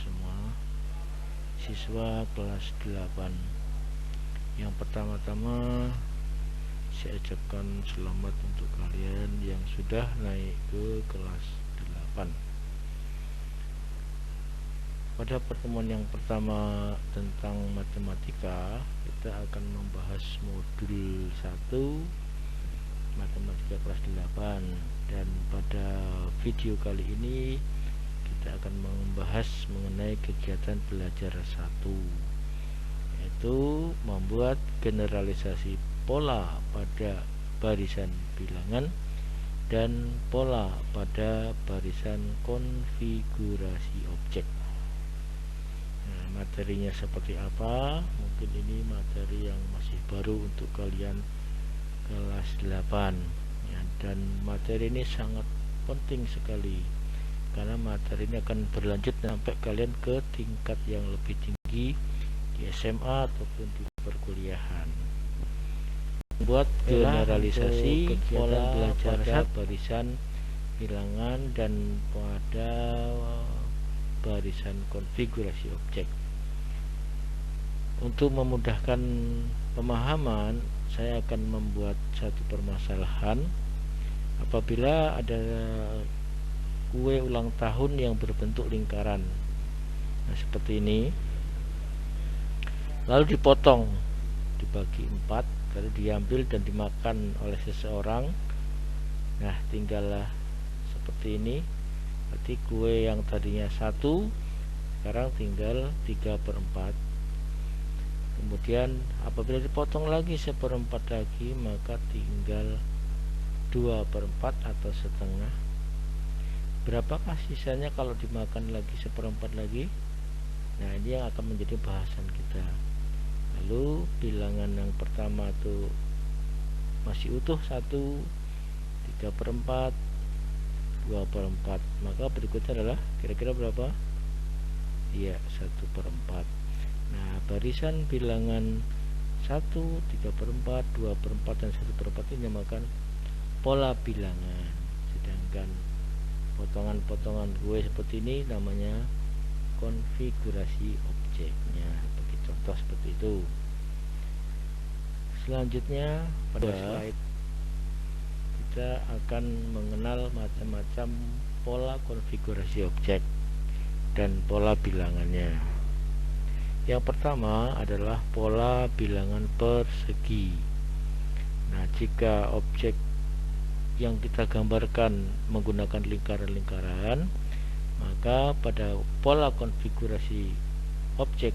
semua, siswa kelas 8. Yang pertama-tama saya ucapkan selamat untuk kalian yang sudah naik ke kelas 8. Pada pertemuan yang pertama tentang matematika, kita akan membahas modul 1 matematika kelas 8, dan pada video kali ini kita akan membahas mengenai kegiatan belajar 1, yaitu membuat generalisasi pola pada barisan bilangan dan pola pada barisan konfigurasi objek. Nah, materinya seperti apa? Mungkin ini materi yang masih baru untuk kalian kelas 8 ya, dan materi ini sangat penting sekali karena materi ini akan berlanjut sampai kalian ke tingkat yang lebih tinggi di SMA ataupun di perkuliahan. Membuat generalisasi pola belajar pada barisan bilangan dan pada barisan konfigurasi objek. Untuk memudahkan pemahaman, saya akan membuat satu permasalahan. Apabila ada kue ulang tahun yang berbentuk lingkaran, nah seperti ini, lalu dipotong, dibagi 4, lalu diambil dan dimakan oleh seseorang. Nah, tinggallah seperti ini. Berarti kue yang tadinya 1 sekarang tinggal 3/4. Kemudian apabila dipotong lagi 1/4 lagi, maka tinggal 2/4 atau setengah. Berapakah sisanya kalau dimakan lagi 1/4 lagi? Nah, ini yang akan menjadi bahasan kita. Lalu bilangan yang pertama itu masih utuh 1, 3/4, 2/4. Maka berikutnya adalah kira-kira berapa? Iya, 1/4. Nah, barisan bilangan 1, 3/4, 2/4 dan 1/4 ini dinamakan pola bilangan. Sedangkan potongan-potongan kue seperti ini namanya konfigurasi objeknya. Bagi contoh seperti itu. Selanjutnya pada slide kita akan mengenal macam-macam pola konfigurasi objek dan pola bilangannya. Yang pertama adalah pola bilangan persegi. Nah, jika objek yang kita gambarkan menggunakan lingkaran-lingkaran, maka pada pola konfigurasi objek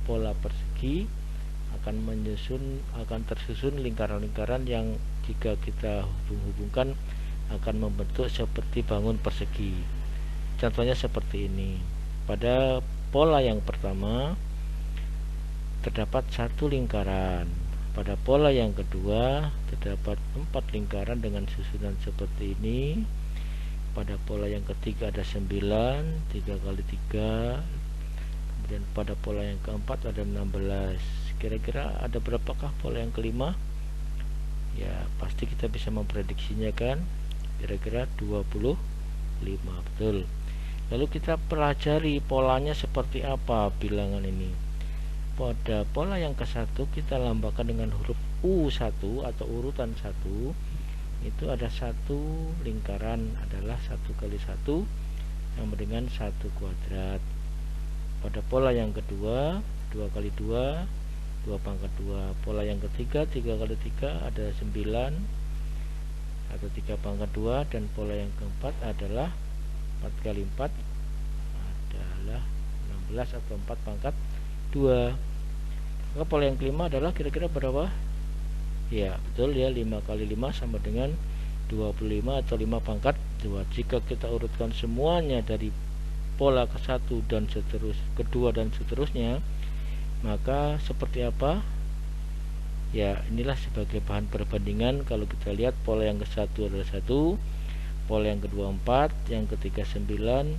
pola persegi akan tersusun lingkaran-lingkaran yang jika kita hubung-hubungkan akan membentuk seperti bangun persegi. Contohnya seperti ini. Pada pola yang pertama terdapat 1 lingkaran. Pada pola yang kedua terdapat 4 lingkaran dengan susunan seperti ini. Pada pola yang ketiga ada 9, 3 kali 3. Kemudian pada pola yang keempat ada 16. Kira-kira ada berapakah pola yang kelima? Ya, pasti kita bisa memprediksinya kan? Kira-kira 25, betul. Lalu kita pelajari polanya seperti apa bilangan ini. Pada pola yang ke-1 kita lambangkan dengan huruf U1 atau urutan 1. Itu ada 1 lingkaran adalah 1 kali 1 yang dengan 1 kuadrat. Pada pola yang kedua 2 kali 2, 2 pangkat 2. Pola yang ketiga 3 kali 3 ada 9 atau 3 pangkat 2. Dan pola yang keempat adalah 4 kali 4 adalah 16 atau 4 pangkat 2. Maka pola yang kelima adalah kira-kira berapa? Ya, betul ya, 5 kali 5 sama dengan 25 atau 5 pangkat 2. Jika kita urutkan semuanya dari pola ke-1 dan kedua dan seterusnya, maka seperti apa? Ya, inilah sebagai bahan perbandingan. Kalau kita lihat pola yang ke-1 adalah 1, pola yang kedua 4, yang ketiga 9,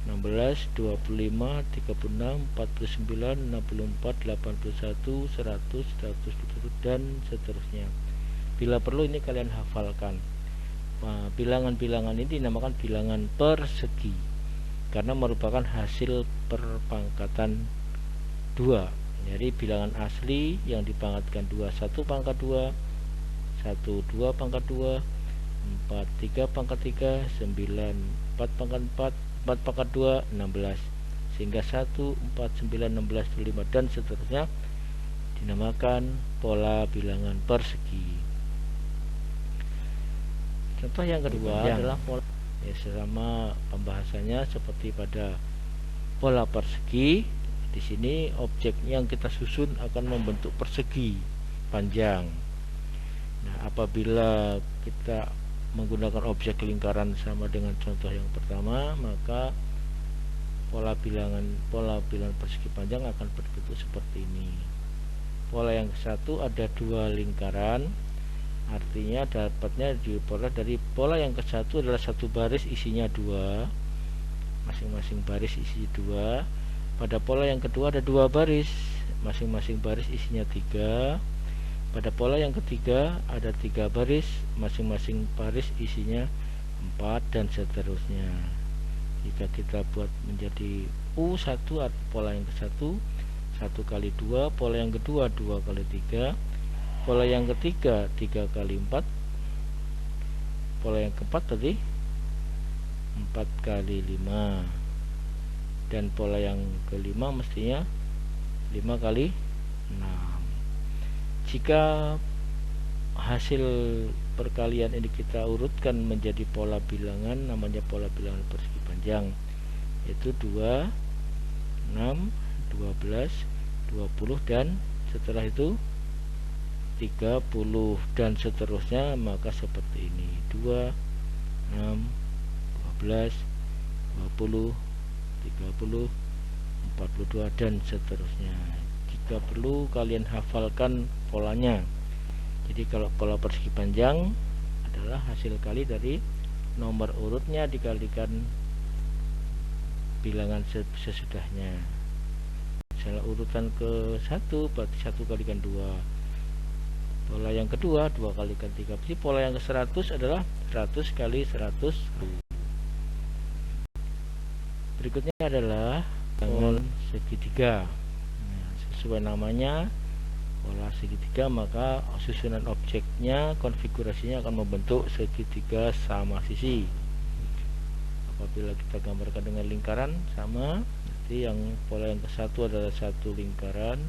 16, 25, 36, 49, 64, 81, 100, 120 dan seterusnya. Bila perlu ini kalian hafalkan. Nah, bilangan-bilangan ini dinamakan bilangan persegi. karena merupakan hasil perpangkatan 2. Jadi bilangan asli yang dipangkatkan 2, 1 pangkat 2, 1 2 pangkat 2, 4 3 pangkat 3, 9 4 pangkat 4, 4 pangkat 2, 16, sehingga 1 4 9 16 25 dan seterusnya dinamakan pola bilangan persegi. Contoh yang kedua adalah pola, ya sama pembahasannya seperti pada pola persegi. Di sini objek yang kita susun akan membentuk persegi panjang. Nah, apabila kita menggunakan objek lingkaran sama dengan contoh yang pertama, maka pola bilangan persegi panjang akan berbentuk seperti ini. Pola yang ke-1 ada 2 lingkaran, artinya dapatnya diperoleh dari pola yang ke-1 adalah 1 baris isinya 2, masing-masing baris isi 2. Pada pola yang kedua ada 2 baris, masing-masing baris isinya 3. Pada pola yang ketiga ada 3 baris, masing-masing baris isinya 4 dan seterusnya. Jika kita buat menjadi U1 pola yang ke-1, 1 kali 2, pola yang kedua 2 kali 3, pola yang ketiga 3 kali 4, pola yang keempat tadi 4 kali 5, dan pola yang kelima mestinya 5 kali 6. Jika hasil perkalian ini kita urutkan menjadi pola bilangan, namanya pola bilangan persegi panjang, yaitu 2 6 12 20 dan setelah itu 30 dan seterusnya, maka seperti ini 2 6 12 20 30 42 dan seterusnya. Jika perlu kalian hafalkan polanya. Jadi kalau pola persegi panjang adalah hasil kali dari nomor urutnya dikalikan bilangan sesudahnya. Misalnya urutan ke 1 berarti 1 kalikan 2. Pola yang kedua 2 kalikan 3. Jadi pola yang ke 100 adalah 100 kali 100. Berikutnya adalah pola segitiga. Nah, sesuai namanya pola segitiga, maka susunan objeknya, konfigurasinya akan membentuk segitiga sama sisi. Apabila kita gambarkan dengan lingkaran sama, nanti yang pola yang ke-1 adalah 1 lingkaran,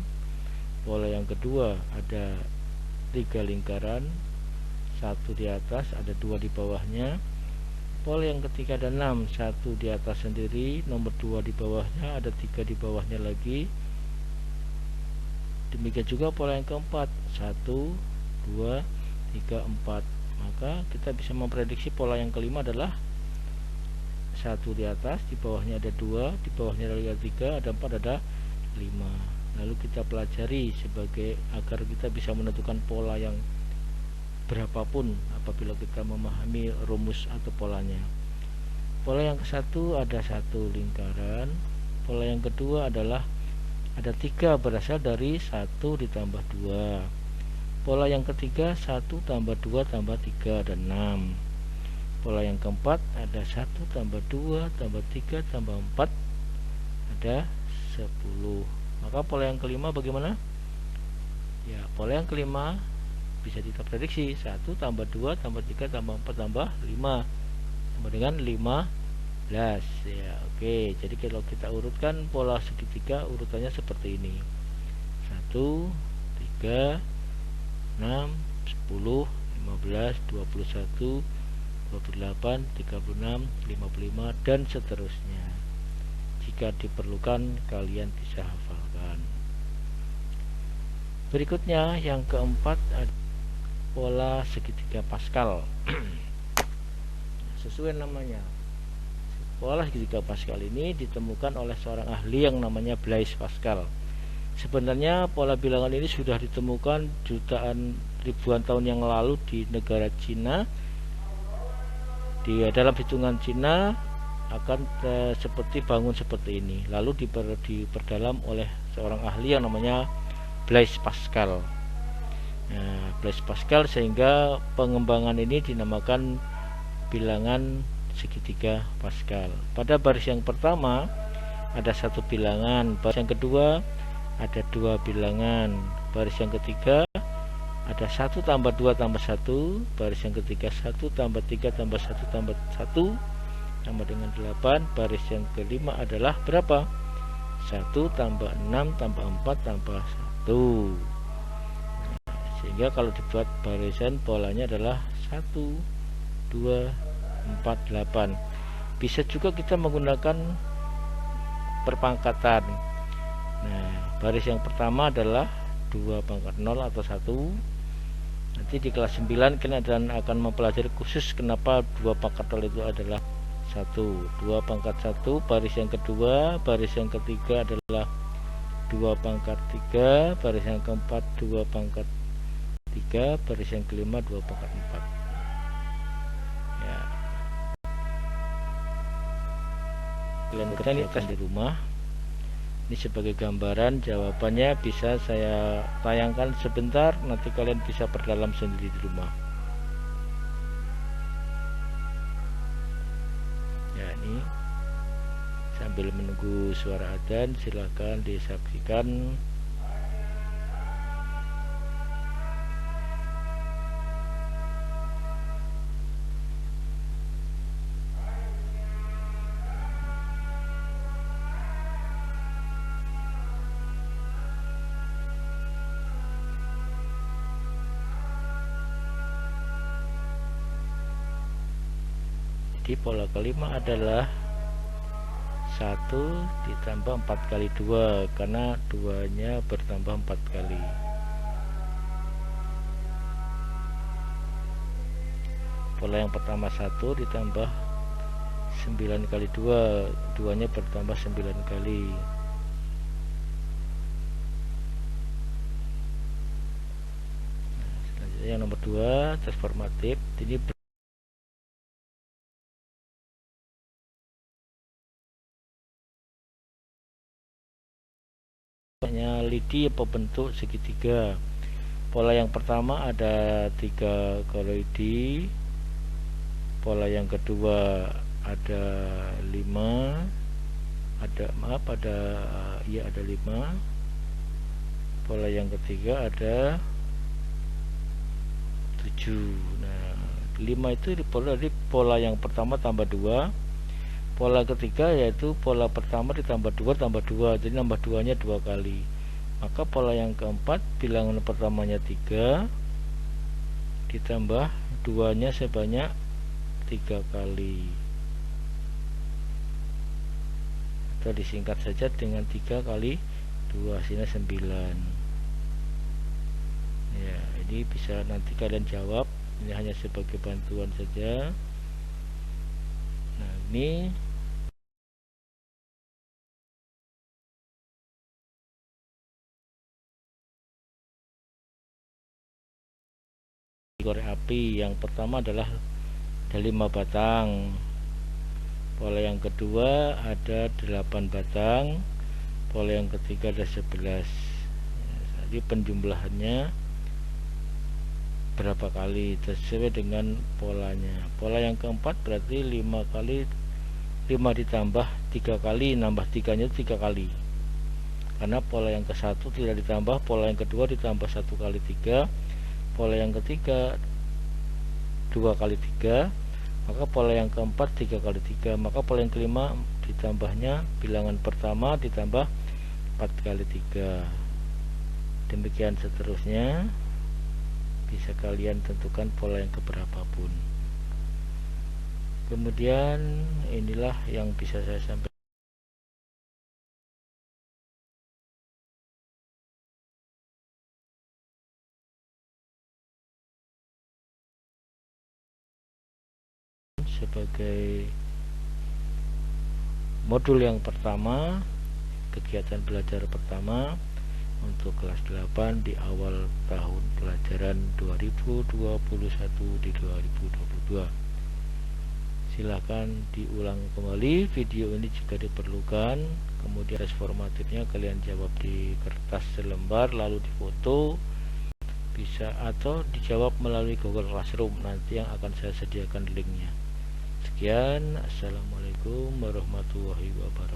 pola yang kedua ada 3 lingkaran, 1 di atas, ada 2 di bawahnya. Pola yang ketiga ada 6, 1 di atas sendiri, nomor 2 di bawahnya, ada 3 di bawahnya lagi. Demikian juga pola yang keempat, 1 2 3 4. Maka kita bisa memprediksi pola yang kelima adalah 1 di atas, di bawahnya ada 2, di bawahnya ada 3, ada 4, ada 5. Lalu kita pelajari sebagai agar kita bisa menentukan pola yang berapapun apabila kita memahami rumus atau polanya. Pola yang ke-1 ada 1 lingkaran, pola yang kedua adalah ada 3 berasal dari 1 ditambah 2. Pola yang ketiga 1 tambah 2 tambah 3 dan 6. Pola yang keempat ada 1 tambah 2 tambah 3 tambah 4 ada 10. Maka pola yang kelima bagaimana? Ya, pola yang kelima bisa kita prediksi 1 tambah 2 tambah 3 tambah 4 tambah 5 sama dengan 15. Ya, oke. Jadi kalau kita urutkan pola segitiga urutannya seperti ini: 1 3 6 10 15 21 28 36 55 dan seterusnya. Jika diperlukan kalian bisa hafalkan. Berikutnya yang keempat ada pola segitiga Pascal. Sesuai namanya, pola segitiga Pascal ini ditemukan oleh seorang ahli yang namanya Blaise Pascal. Sebenarnya pola bilangan ini sudah ditemukan jutaan ribuan tahun yang lalu di negara Cina. Di dalam hitungan Cina akan seperti bangun seperti ini, lalu diperdalam oleh seorang ahli yang namanya Blaise Pascal. Blaise Pascal, sehingga pengembangan ini dinamakan bilangan segitiga Pascal. Pada baris yang pertama ada satu bilangan, baris yang kedua ada dua bilangan, baris yang ketiga ada 1 tambah 2 tambah 1, baris yang ketiga 1 tambah 3 tambah 1 tambah 1 sama dengan 8, baris yang kelima adalah berapa? 1 tambah 6 tambah 4 tambah 1. Sehingga kalau dibuat barisan polanya adalah 1 2 4 8. Bisa juga kita menggunakan perpangkatan. Nah, baris yang pertama adalah 2 pangkat 0 atau 1. Nanti di kelas 9 kita akan mempelajari khusus kenapa 2 pangkat 0 itu adalah 1. 2 pangkat 1, baris yang kedua, baris yang ketiga adalah 2 pangkat 3, baris yang keempat 2 pangkat 3, baris yang kelima 2 pangkat 4. Ya. Kalian kerjakan di rumah. Ini sebagai gambaran, jawabannya bisa saya tayangkan sebentar, nanti kalian bisa perdalam sendiri di rumah. Ya, ini sambil menunggu suara adzan silakan disaksikan. Jadi pola kelima adalah 1 ditambah 4 kali 2 karena 2 nya bertambah 4 kali. Pola yang pertama 1 ditambah 9 kali 2, 2 nya bertambah 9 kali. Nah, selanjutnya yang nomor 2 transformatif. Ini lidi apa bentuk segitiga. Pola yang pertama ada 3 koloidi, pola yang kedua ada 5, ada 5, pola yang ketiga ada 7. Nah, 5 itu di pola yang pertama tambah 2, pola ketiga yaitu pola pertama ditambah 2 tambah 2, jadi nambah 2 nya 2 kali. Maka pola yang keempat bilangan pertamanya 3 ditambah 2 nya sebanyak 3 kali, atau disingkat saja dengan 3 kali 2 hasilnya 9. Ya, ini bisa nanti kalian jawab, ini hanya sebagai bantuan saja. Nah, ini korek api. Yang pertama adalah ada 5 batang, pola yang kedua ada 8 batang, pola yang ketiga ada 11. Jadi penjumlahannya berapa kali sesuai dengan polanya. Pola yang keempat berarti 5 kali 5 ditambah 3 kali, nambah 3 nya 3 kali, karena pola yang ke satu tidak ditambah, pola yang kedua ditambah 1 kali 3, pola yang ketiga 2 kali 3, maka pola yang keempat 3 kali 3, maka pola yang kelima ditambahnya bilangan pertama ditambah 4 kali 3. Demikian seterusnya, bisa kalian tentukan pola yang keberapapun. Kemudian inilah yang bisa saya sampaikan. Sebagai modul yang pertama, kegiatan belajar pertama untuk kelas 8 di awal tahun pelajaran 2021 di 2022. Silahkan diulang kembali video ini jika diperlukan, kemudian tes formatifnya kalian jawab di kertas selembar lalu difoto, bisa, atau dijawab melalui Google Classroom nanti yang akan saya sediakan linknya. Sekian, assalamualaikum warahmatullahi wabarakatuh.